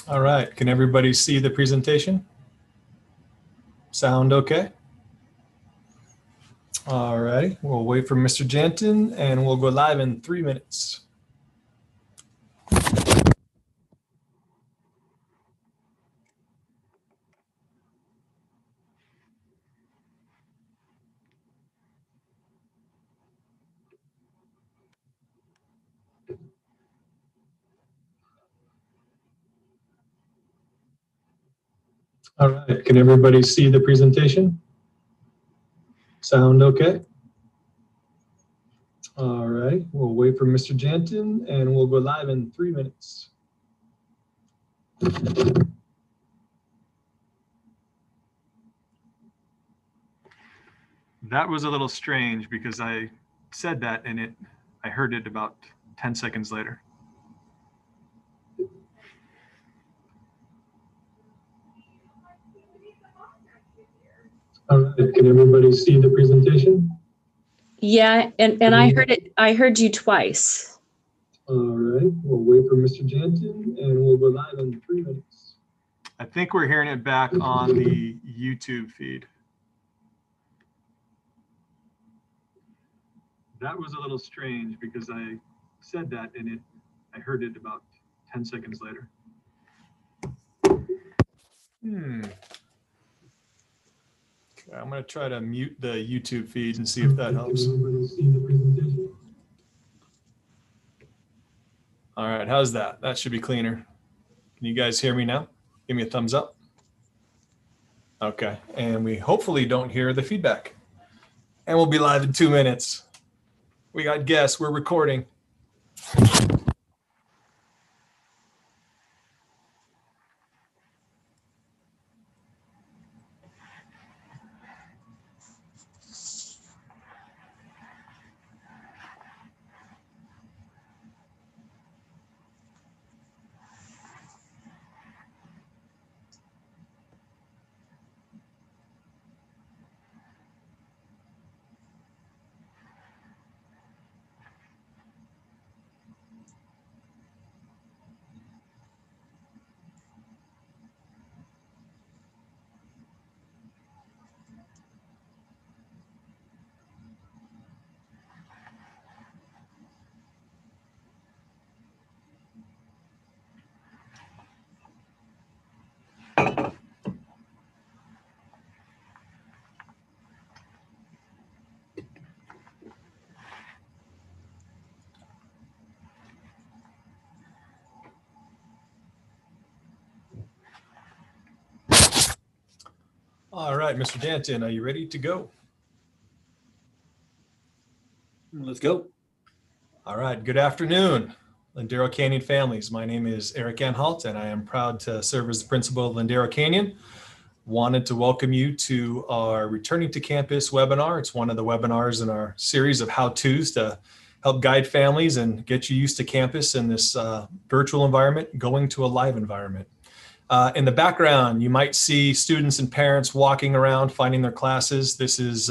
All right, can everybody see the presentation? Sound okay? All righty, we'll wait for Mr. Janton and we'll go live in 3 minutes. All right, can everybody see the presentation? Sound okay? All right, we'll wait for Mr. Janton and we'll go live in 3 minutes. That was a little strange because I said that and I heard it about 10 seconds later. All right, can everybody see the presentation? Yeah, and I heard it. I heard you twice. All right, we'll wait for Mr. Janton and we'll go live in 3 minutes. I think we're hearing it back on the YouTube feed. That was a little strange because I said that and I heard it about 10 seconds later. Okay, I'm going to try to mute the YouTube feed and see if that helps. All right, how's that? That should be cleaner. Can you guys hear me now? Give me a thumbs up. Okay, and we hopefully don't hear the feedback. And we'll be live in 2 minutes. We got guests, we're recording. All right, Mr. Janton, are you ready to go? Let's go. All right, good afternoon, Lindero Canyon families. My name is Eric Anhalt, and I am proud to serve as the principal of Lindero Canyon. Wanted to welcome you to our Returning to Campus webinar. It's one of the webinars in our series of how-tos to help guide families and get you used to campus in this virtual environment, going to a live environment. In the background, you might see students and parents walking around, finding their classes. This is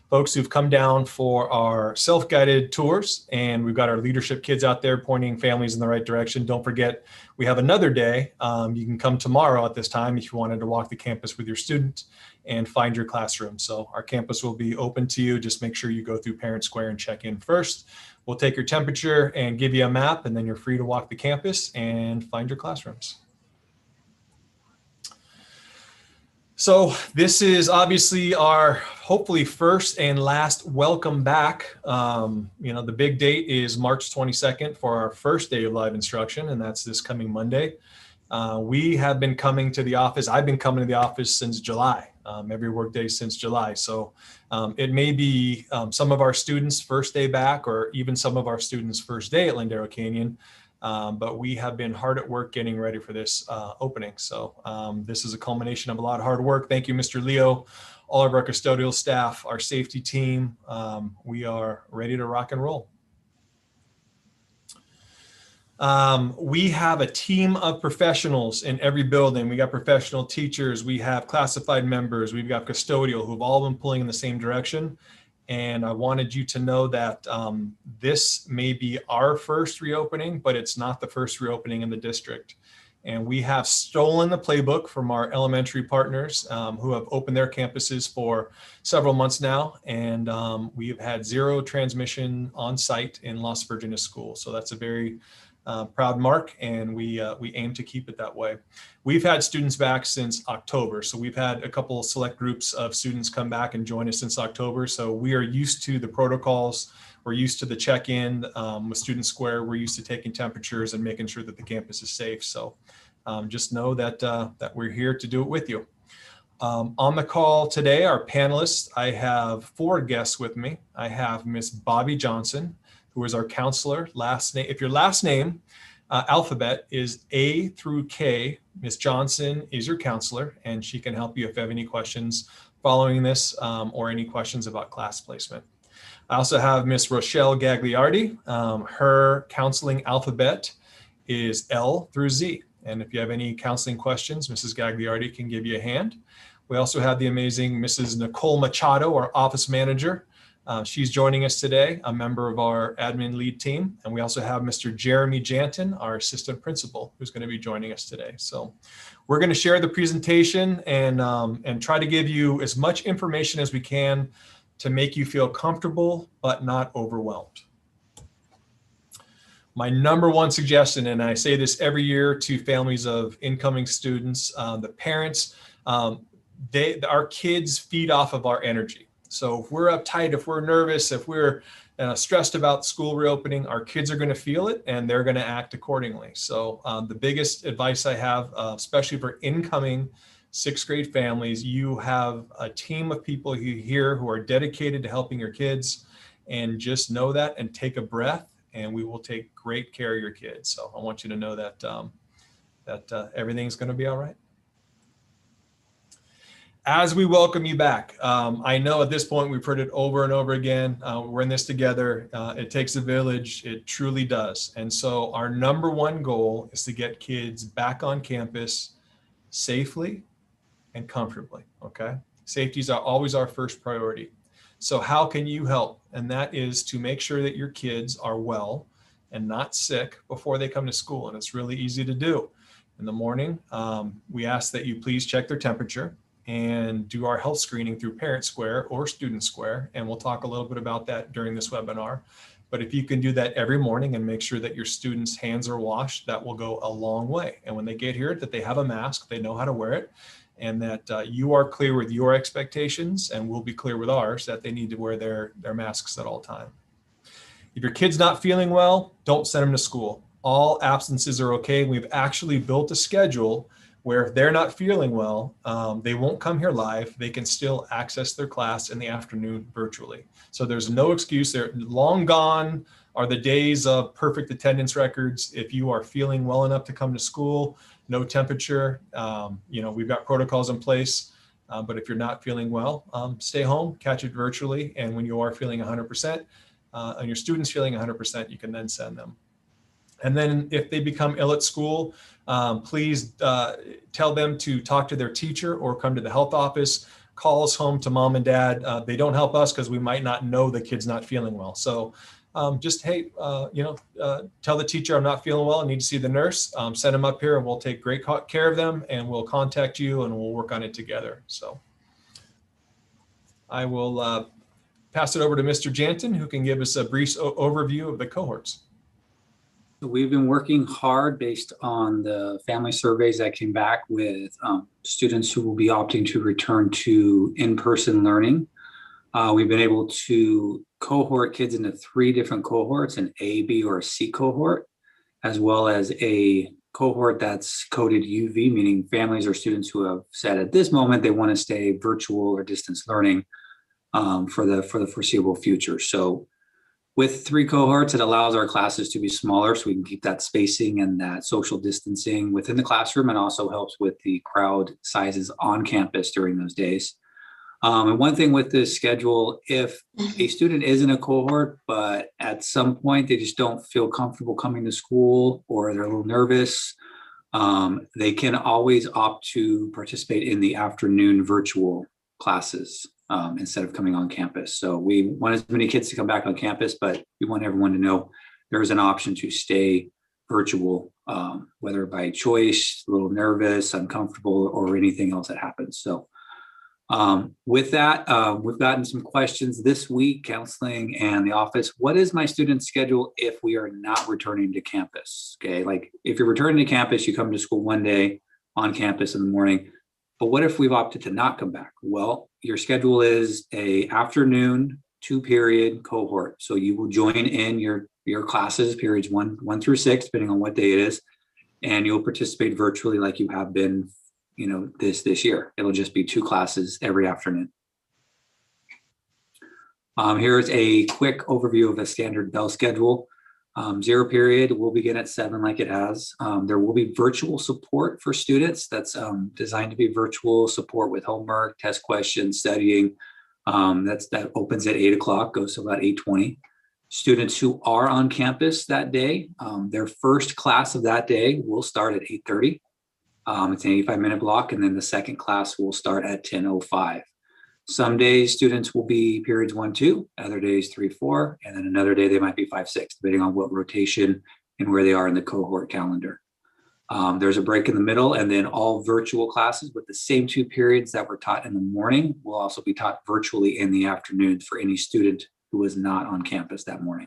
folks who've come down for our self-guided tours, and we've got our leadership kids out there pointing families in the right direction. Don't forget, we have another day. You can come tomorrow at this time if you wanted to walk the campus with your student and find your classroom. So our campus will be open to you. Just make sure you go through Parent Square and check in first. We'll take your temperature and give you a map, and then you're free to walk the campus and find your classrooms. So this is obviously our hopefully first and last welcome back. The big date is March 22nd for our first day of live instruction, and that's this coming Monday. We have been coming to the office. I've been coming to the office since July, every workday since July. So it may be some of our students' first day back, or even some of our students' first day at Lindero Canyon. But we have been hard at work getting ready for this opening. So this is a culmination of a lot of hard work. Thank you, Mr. Leo, all of our custodial staff, our safety team. We are ready to rock and roll. We have a team of professionals in every building. We got professional teachers, we have classified members, we've got custodial who've all been pulling in the same direction. And I wanted you to know that this may be our first reopening, but it's not the first reopening in the district. And we have stolen the playbook from our elementary partners who have opened their campuses for several months now. And we have had zero transmission on site in Las Virginia schools. So that's a very proud mark, and we aim to keep it that way. We've had students back since October. So we've had a couple of select groups of students come back and join us since October. So we are used to the protocols. We're used to the check-in with Student Square. We're used to taking temperatures and making sure that the campus is safe. So just know that that we're here to do it with you. On the call today, our panelists, I have 4 guests with me. I have Miss Bobby Johnson, who is our counselor. Last name, if your last name alphabet is A through K, Miss Johnson is your counselor, and she can help you if you have any questions following this or any questions about class placement. I also have Miss Rochelle Gagliardi. Her counseling alphabet is L through Z. And if you have any counseling questions, Mrs. Gagliardi can give you a hand. We also have the amazing Mrs. Nicole Machado, our office manager. She's joining us today, a member of our admin lead team. And we also have Mr. Jeremy Janton, our assistant principal, who's going to be joining us today. So we're going to share the presentation and try to give you as much information as we can to make you feel comfortable, but not overwhelmed. My number one suggestion, and I say this every year to families of incoming students, the parents, our kids feed off of our energy. So if we're uptight, if we're nervous, if we're stressed about school reopening, our kids are going to feel it and they're going to act accordingly. So the biggest advice I have, especially for incoming 6th grade families, you have a team of people here who are dedicated to helping your kids, and just know that and take a breath, and we will take great care of your kids. So I want you to know that everything's going to be all right. As we welcome you back, I know at this point we've heard it over and over again. We're in this together. It takes a village. It truly does. And so our number one goal is to get kids back on campus safely and comfortably, okay? Safety is always our first priority. So how can you help? And that is to make sure that your kids are well and not sick before they come to school. And it's really easy to do. In the morning, we ask that you please check their temperature and do our health screening through Parent Square or Student Square. And we'll talk a little bit about that during this webinar. But if you can do that every morning and make sure that your students' hands are washed, that will go a long way. And when they get here, that they have a mask, they know how to wear it, and that you are clear with your expectations, and we'll be clear with ours, that they need to wear their masks at all times. If your kid's not feeling well, don't send them to school. All absences are okay. We've actually built a schedule where if they're not feeling well, they won't come here live. They can still access their class in the afternoon virtually. So there's no excuse. They're long gone are the days of perfect attendance records. If you are feeling well enough to come to school, no temperature, we've got protocols in place. But if you're not feeling well, stay home, catch it virtually. And when you are feeling 100%, and your students feeling 100%, you can then send them. And then if they become ill at school, please tell them to talk to their teacher or come to the health office. Call us home to mom and dad. They don't help us because we might not know the kid's not feeling well. So just, hey, tell the teacher I'm not feeling well, I need to see the nurse. Send them up here and we'll take great care of them, and we'll contact you and we'll work on it together. So I will pass it over to Mr. Janton, who can give us a brief overview of the cohorts. We've been working hard based on the family surveys that came back with students who will be opting to return to in-person learning. We've been able to cohort kids into 3 different cohorts, an A, B, or a C cohort, as well as a cohort that's coded UV, meaning families or students who have said at this moment they want to stay virtual or distance learning for the foreseeable future. So with 3 cohorts, it allows our classes to be smaller so we can keep that spacing and that social distancing within the classroom, and also helps with the crowd sizes on campus during those days. And one thing with this schedule, if a student is in a cohort, but at some point they just don't feel comfortable coming to school or they're a little nervous, they can always opt to participate in the afternoon virtual classes instead of coming on campus. So we want as many kids to come back on campus, but we want everyone to know there is an option to stay virtual whether by choice, a little nervous, uncomfortable, or anything else that happens. So with that, we've gotten some questions this week, counseling and the office. What is my student's schedule if we are not returning to campus? Okay, like if you're returning to campus, you come to school one day on campus in the morning. But what if we've opted to not come back? Well, your schedule is a afternoon 2-period cohort. So you will join in your classes, periods 1 through 6, depending on what day it is, and you'll participate virtually like you have been, this year. It'll just be 2 classes every afternoon. Here's a quick overview of a standard bell schedule. 0 period will begin at 7 like it has. There will be virtual support for students. That's designed to be virtual support with homework, test questions, studying. That opens at 8 o'clock, goes to about 8:20. Students who are on campus that day, their first class of that day will start at 8:30. It's an 85-minute block, and then the second class will start at 10:05. Some days students will be periods 1, 2, other days 3, 4, and then another day they might be 5, 6, depending on what rotation and where they are in the cohort calendar. There's a break in the middle, and then all virtual classes with the same 2 periods that were taught in the morning will also be taught virtually in the afternoon for any student who was not on campus that morning.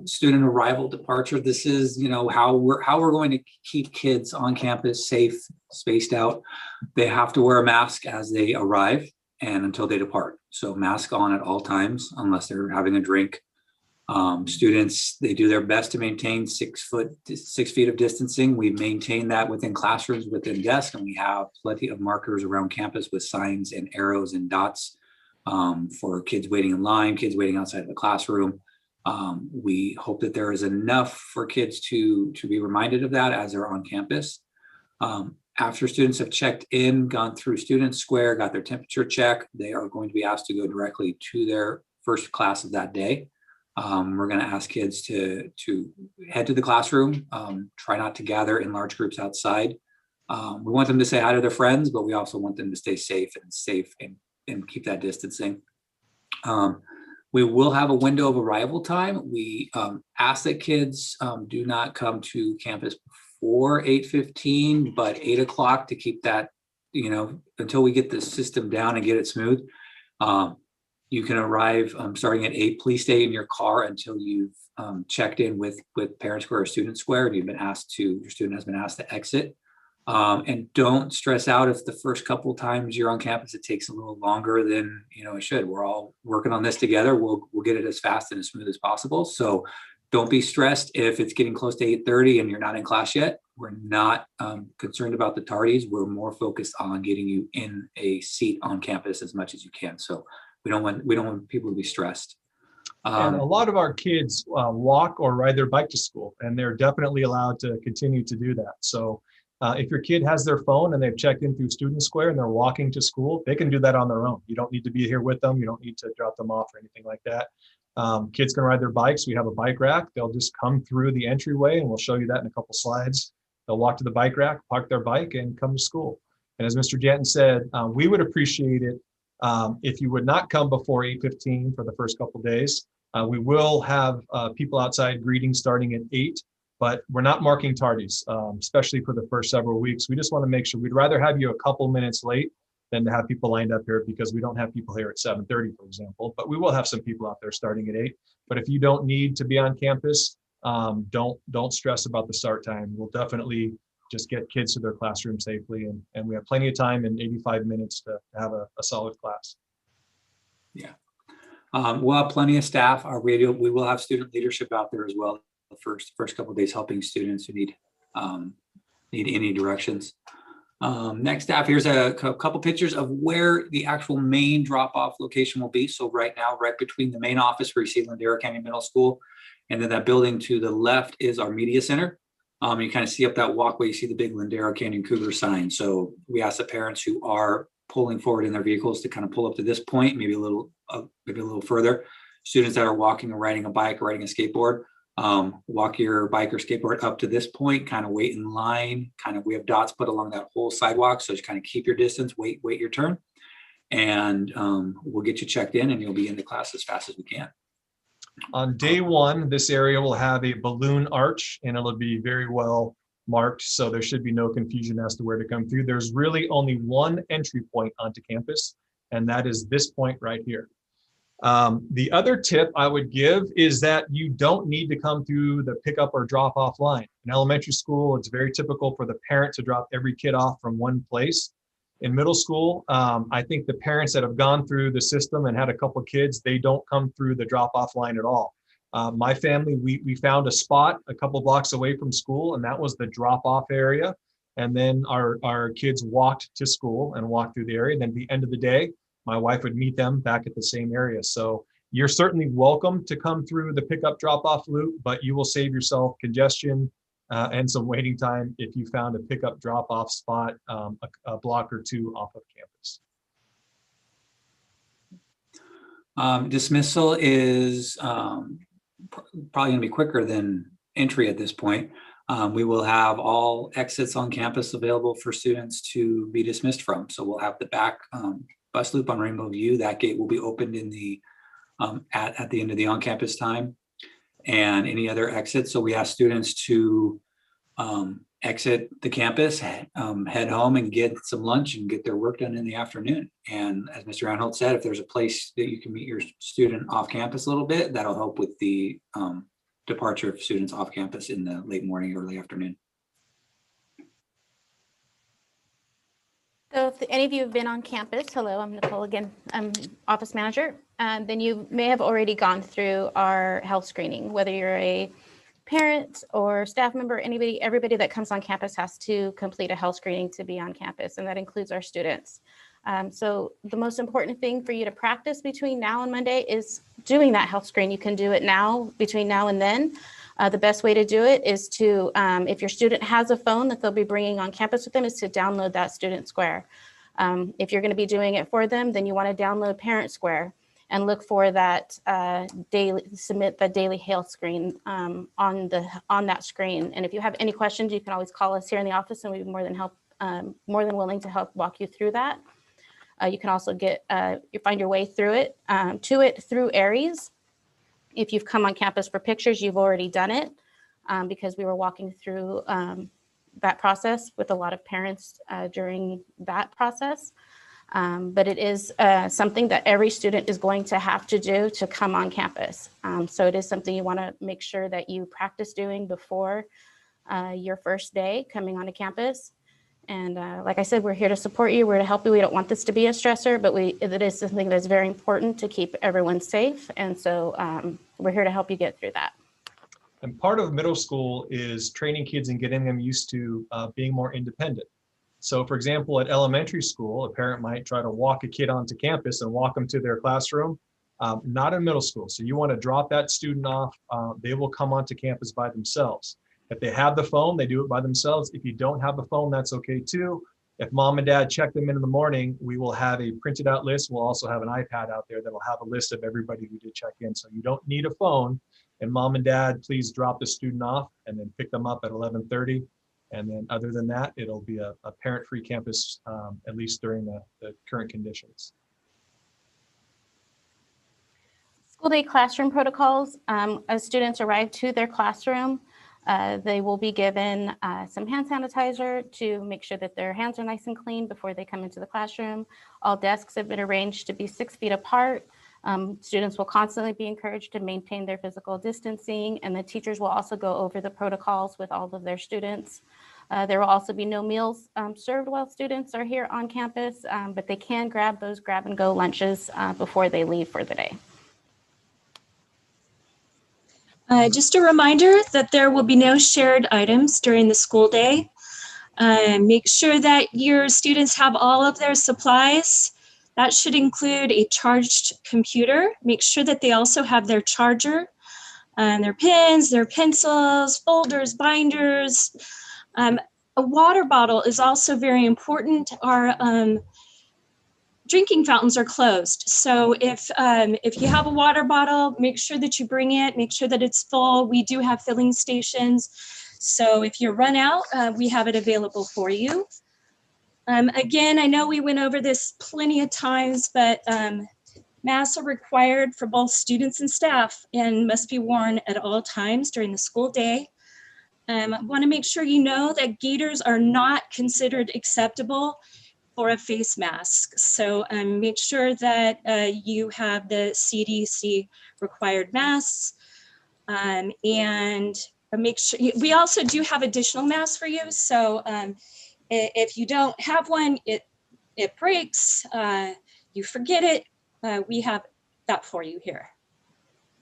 Student arrival departure. This is, how we're going to keep kids on campus safe, spaced out. They have to wear a mask as they arrive and until they depart. So mask on at all times, unless they're having a drink. Students, they do their best to maintain 6 feet of distancing. We maintain that within classrooms, within desks, and we have plenty of markers around campus with signs and arrows and dots for kids waiting in line, kids waiting outside of the classroom. We hope that there is enough for kids to be reminded of that as they're on campus. After students have checked in, gone through Student Square, got their temperature check, they are going to be asked to go directly to their first class of that day. We're going to ask kids to head to the classroom, try not to gather in large groups outside. We want them to say hi to their friends, but we also want them to stay safe and keep that distancing. We will have a window of arrival time. We ask that kids do not come to campus before 8:15, but 8 o'clock to keep that, until we get the system down and get it smooth. You can arrive starting at 8. Please stay in your car until you've checked in with Parent Square or Student Square, and your student has been asked to exit. And don't stress out if the first couple of times you're on campus, it takes a little longer than it should. We're all working on this together. We'll get it as fast and as smooth as possible. So don't be stressed if it's getting close to 8:30 and you're not in class yet. We're not concerned about the tardies. We're more focused on getting you in a seat on campus as much as you can. So we don't want people to be stressed. And a lot of our kids walk or ride their bike to school, and they're definitely allowed to continue to do that. So if your kid has their phone and they've checked in through Student Square and they're walking to school, they can do that on their own. You don't need to be here with them. You don't need to drop them off or anything like that. Kids can ride their bikes. We have a bike rack. They'll just come through the entryway, and we'll show you that in a couple slides. They'll walk to the bike rack, park their bike, and come to school. And as Mr. Janton said, we would appreciate it if you would not come before 8:15 for the first couple days. We will have people outside greeting starting at 8. But we're not marking tardies, especially for the first several weeks. We just want to make sure we'd rather have you a couple minutes late than to have people lined up here, because we don't have people here at 7:30, for example. But we will have some people out there starting at 8. But if you don't need to be on campus, don't stress about the start time. We'll definitely just get kids to their classroom safely, and we have plenty of time in 85 minutes to have a solid class. Yeah, we'll have plenty of staff. We will have student leadership out there as well. The first couple of days, helping students who need any directions. Next staff, here's a couple pictures of where the actual main drop-off location will be. So right now, right between the main office where you see Lindero County Middle School, and then that building to the left is our media center. You kind of see up that walkway, you see the big Lindero Canyon Cougar sign. So we ask the parents who are pulling forward in their vehicles to kind of pull up to this point, maybe a little further. Students that are walking or riding a bike or riding a skateboard, walk your bike or skateboard up to this point, kind of wait in line, we have dots put along that whole sidewalk. So just kind of keep your distance, wait your turn, and we'll get you checked in and you'll be into class as fast as we can. On day one, this area will have a balloon arch and it'll be very well marked, so there should be no confusion as to where to come through. There's really only one entry point onto campus, and that is this point right here. The other tip I would give is that you don't need to come through the pickup or drop off line. In elementary school, it's very typical for the parent to drop every kid off from one place. In middle school, I think the parents that have gone through the system and had a couple of kids, they don't come through the drop off line at all. My family, we found a spot a couple blocks away from school, and that was the drop off area. And then our kids walked to school and walked through the area. And then at the end of the day, my wife would meet them back at the same area. So you're certainly welcome to come through the pickup drop-off loop, but you will save yourself congestion and some waiting time if you found a pickup drop-off spot a block or two off of campus. Dismissal is probably going to be quicker than entry at this point. We will have all exits on campus available for students to be dismissed from. So we'll have the back bus loop on Rainbow View. That gate will be opened in the at the end of the on-campus time, and any other exits. So we ask students to exit the campus, head home and get some lunch and get their work done in the afternoon. And as Mr. Anholt said, if there's a place that you can meet your student off campus a little bit, that'll help with the departure of students off campus in the late morning, early afternoon. So if any of you have been on campus, hello, I'm Nicole again, I'm office manager, then you may have already gone through our health screening, whether you're a parent or staff member, everybody that comes on campus has to complete a health screening to be on campus, and that includes our students. So the most important thing for you to practice between now and Monday is doing that health screen. You can do it now, between now and then. The best way to do it is to, if your student has a phone that they'll be bringing on campus with them, is to download that Student Square. If you're going to be doing it for them, then you want to download Parent Square and look for that submit the daily health screen on that screen. And if you have any questions, you can always call us here in the office, and we'd be more than willing to help walk you through that. You can also find your way through it through Aries. If you've come on campus for pictures, you've already done it because we were walking through that process with a lot of parents during that process. But it is something that every student is going to have to do to come on campus. So it is something you want to make sure that you practice doing before your first day coming onto campus. And like I said, we're here to support you. We're to help you. We don't want this to be a stressor, but it is something that's very important to keep everyone safe. And so we're here to help you get through that. And part of middle school is training kids and getting them used to being more independent. So for example, at elementary school, a parent might try to walk a kid onto campus and walk them to their classroom. Not in middle school. So you want to drop that student off. They will come onto campus by themselves. If they have the phone, they do it by themselves. If you don't have the phone, that's okay too. If mom and dad check them in the morning, we will have a printed out list. We'll also have an iPad out there that'll have a list of everybody who did check in. So you don't need a phone. And mom and dad, please drop the student off and then pick them up at 11:30. And then other than that, it'll be a parent-free campus, at least during the current conditions. School day classroom protocols. As students arrive to their classroom, they will be given some hand sanitizer to make sure that their hands are nice and clean before they come into the classroom. All desks have been arranged to be 6 feet apart. Students will constantly be encouraged to maintain their physical distancing, and the teachers will also go over the protocols with all of their students. There will also be no meals served while students are here on campus, but they can grab those grab-and-go lunches before they leave for the day. Just a reminder that there will be no shared items during the school day. Make sure that your students have all of their supplies. That should include a charged computer. Make sure that they also have their charger, their pens, their pencils, folders, binders. A water bottle is also very important. Our drinking fountains are closed. So if you have a water bottle, make sure that you bring it, make sure that it's full. We do have filling stations. So if you run out, we have it available for you. Again, I know we went over this plenty of times, but Masks are required for both students and staff and must be worn at all times during the school day. I want to make sure you know that gaiters are not considered acceptable for a face mask. So make sure that you have the CDC required masks, and make sure we also do have additional masks for you. So if you don't have one, it breaks, you forget it, we have that for you here.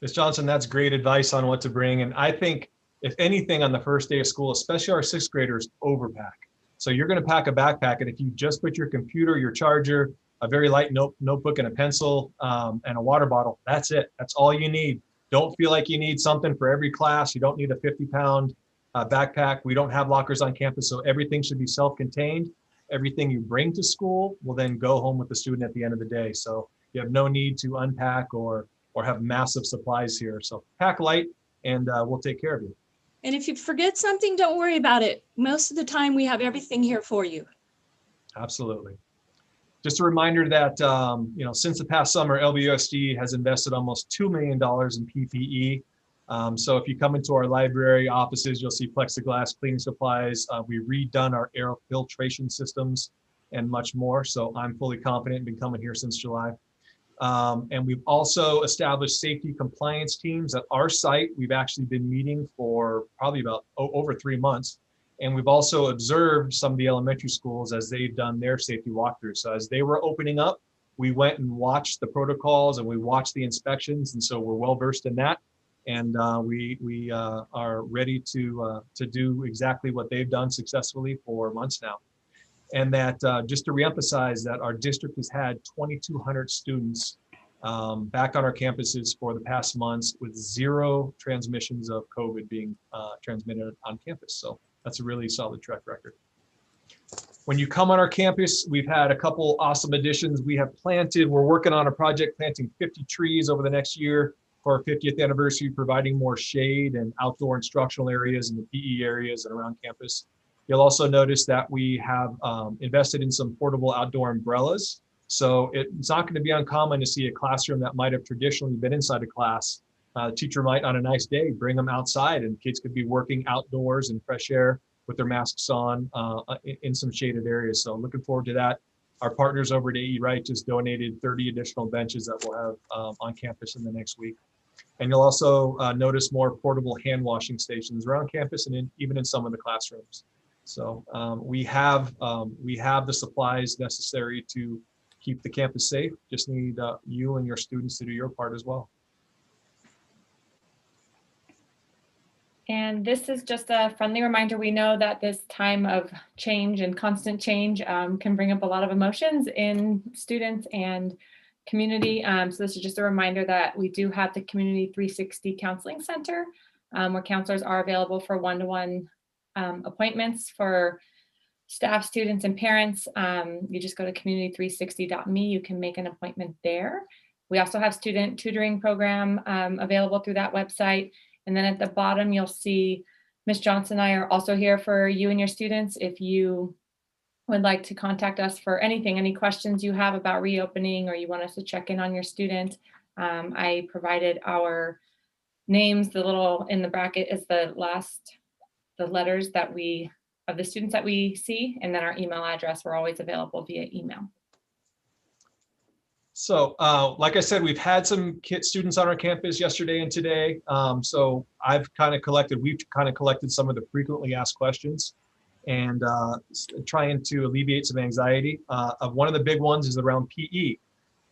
Ms. Johnson, that's great advice on what to bring. And I think if anything on the first day of school, especially our sixth graders, overpack. So you're going to pack a backpack, and if you just put your computer, your charger, a very light notebook and a pencil and a water bottle, that's it. That's all you need. Don't feel like you need something for every class. You don't need a 50-pound backpack. We don't have lockers on campus, so everything should be self-contained. Everything you bring to school will then go home with the student at the end of the day. So you have no need to unpack or have massive supplies here. So pack light, and we'll take care of you. And if you forget something, don't worry about it. Most of the time we have everything here for you. Absolutely. Just a reminder that, since the past summer, LBUSD has invested almost $2 million in PPE. So if you come into our library offices, you'll see plexiglass, cleaning supplies. We've redone our air filtration systems and much more. So I'm fully confident, been coming here since July. And we've also established safety compliance teams at our site. We've actually been meeting for probably about over 3 months. And we've also observed some of the elementary schools as they've done their safety walkthroughs. So as they were opening up, we went and watched the protocols and we watched the inspections. And so we're well versed in that. And we are ready to do exactly what they've done successfully for months now. And that just to reemphasize that our district has had 2,200 students back on our campuses for the past months with 0 transmissions of COVID being transmitted on campus. So that's a really solid track record. When you come on our campus, we've had a couple awesome additions. We're working on a project planting 50 trees over the next year for our 50th anniversary, providing more shade and outdoor instructional areas in the PE areas and around campus. You'll also notice that we have invested in some portable outdoor umbrellas. So it's not going to be uncommon to see a classroom that might have traditionally been inside a class. Teacher might, on a nice day, bring them outside, and kids could be working outdoors in fresh air with their masks on in some shaded areas. So looking forward to that. Our partners over at AE Wright just donated 30 additional benches that we'll have on campus in the next week. And you'll also notice more portable hand washing stations around campus and even in some of the classrooms. So we have the supplies necessary to keep the campus safe. Just need you and your students to do your part as well. And this is just a friendly reminder. We know that this time of change and constant change can bring up a lot of emotions in students and community. So this is just a reminder that we do have the Community 360 Counseling Center, where counselors are available for one-to-one appointments for staff, students, and parents. You just go to community360.me. You can make an appointment there. We also have student tutoring program available through that website. And then at the bottom, you'll see Ms. Johnson and I are also here for you and your students. If you would like to contact us for anything, any questions you have about reopening, or you want us to check in on your student, I provided our names. The little in the bracket is the letters of the students that we see, and then our email address. We're always available via email. So like I said, we've had some students on our campus yesterday and today. So we've kind of collected some of the frequently asked questions and trying to alleviate some anxiety. One of the big ones is around PE.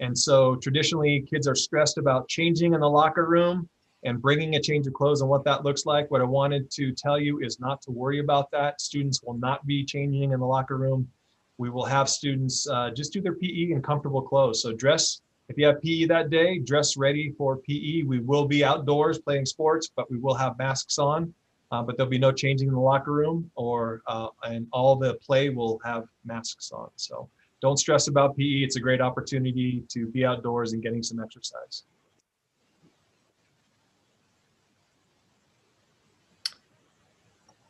And so traditionally kids are stressed about changing in the locker room and bringing a change of clothes and what that looks like. What I wanted to tell you is not to worry about that. Students will not be changing in the locker room. We will have students just do their PE in comfortable clothes. So if you have PE that day, dress ready for PE. We will be outdoors playing sports, but we will have masks on. But there'll be no changing in the locker room, and all the play will have masks on. So don't stress about PE. It's a great opportunity to be outdoors and getting some exercise.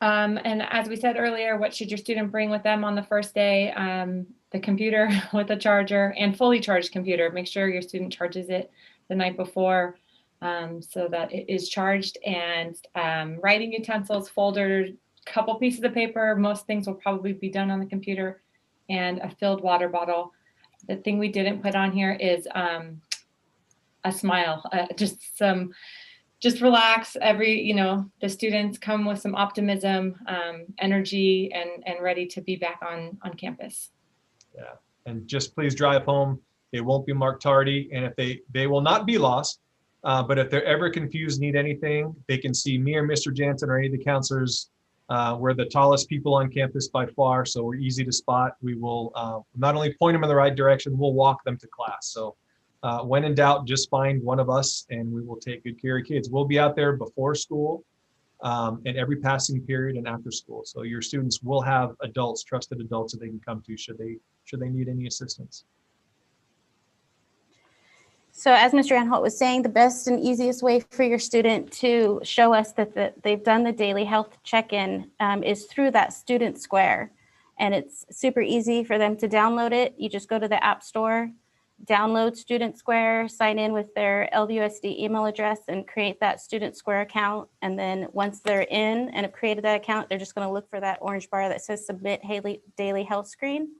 And as we said earlier, what should your student bring with them on the first day? the computer with a charger and fully charged computer. Make sure your student charges it the night before so that it is charged, and writing utensils, folders, couple pieces of paper. Most things will probably be done on the computer, and a filled water bottle. The thing we didn't put on here is a smile, just relax. The students come with some optimism, energy, and ready to be back on campus. Yeah, and just please drive home. They won't be marked tardy, and if they will not be lost. But if they're ever confused, need anything, they can see me or Mr. Jansen or any of the counselors. We're the tallest people on campus by far, so we're easy to spot. We will not only point them in the right direction, we'll walk them to class. So when in doubt, just find one of us and we will take good care of kids. We'll be out there before school and every passing period and after school. So your students will have adults, trusted adults that they can come to should they need any assistance. So as Mr. Anholt was saying, the best and easiest way for your student to show us that they've done the daily health check-in is through that student square. And it's super easy for them to download it. You just go to the App Store, download Student Square, sign in with their LUSD email address and create that Student Square account. And then once they're in and have created that account, they're just going to look for that orange bar that says Submit Daily Health Screen.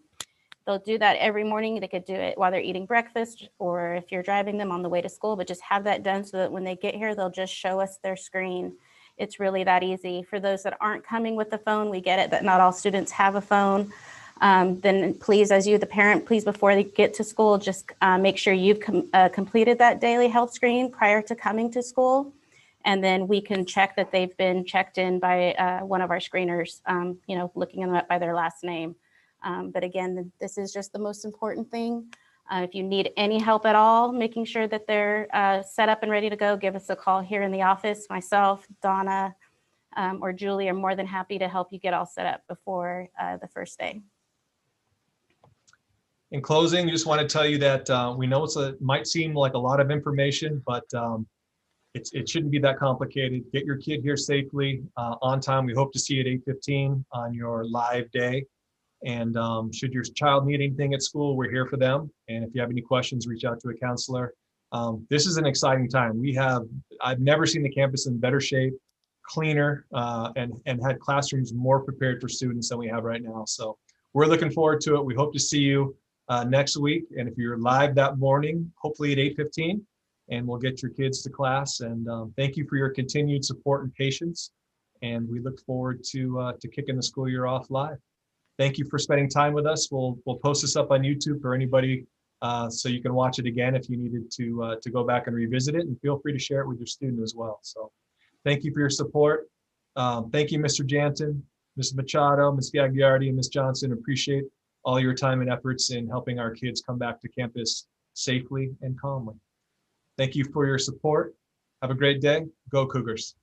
They'll do that every morning. They could do it while they're eating breakfast or if you're driving them on the way to school, but just have that done so that when they get here, they'll just show us their screen. It's really that easy. For those that aren't coming with the phone, we get it that not all students have a phone. Then please, as you, the parent, please before they get to school, just make sure you've completed that daily health screen prior to coming to school. And then we can check that they've been checked in by one of our screeners, looking them up by their last name. But again, this is just the most important thing. If you need any help at all, making sure that they're set up and ready to go, give us a call here in the office. Myself, Donna, or Julie are more than happy to help you get all set up before the first day. In closing, just want to tell you that we know might seem like a lot of information, but it shouldn't be that complicated. Get your kid here safely, on time. We hope to see you at 8:15 on your live day. And should your child need anything at school, we're here for them. And if you have any questions, reach out to a counselor. This is an exciting time. I've never seen the campus in better shape, cleaner, and had classrooms more prepared for students than we have right now. So we're looking forward to it. We hope to see you next week. And if you're live that morning, hopefully at 8:15, and we'll get your kids to class. And thank you for your continued support and patience. And we look forward to kicking the school year off live. Thank you for spending time with us. We'll post this up on YouTube for anybody so you can watch it again if you needed to go back and revisit it, and feel free to share it with your student as well. So thank you for your support. Thank you, Mr. Jansen, Ms. Machado, Ms. Gagliardi, and Ms. Johnson. Appreciate all your time and efforts in helping our kids come back to campus safely and calmly. Thank you for your support. Have a great day. Go Cougars.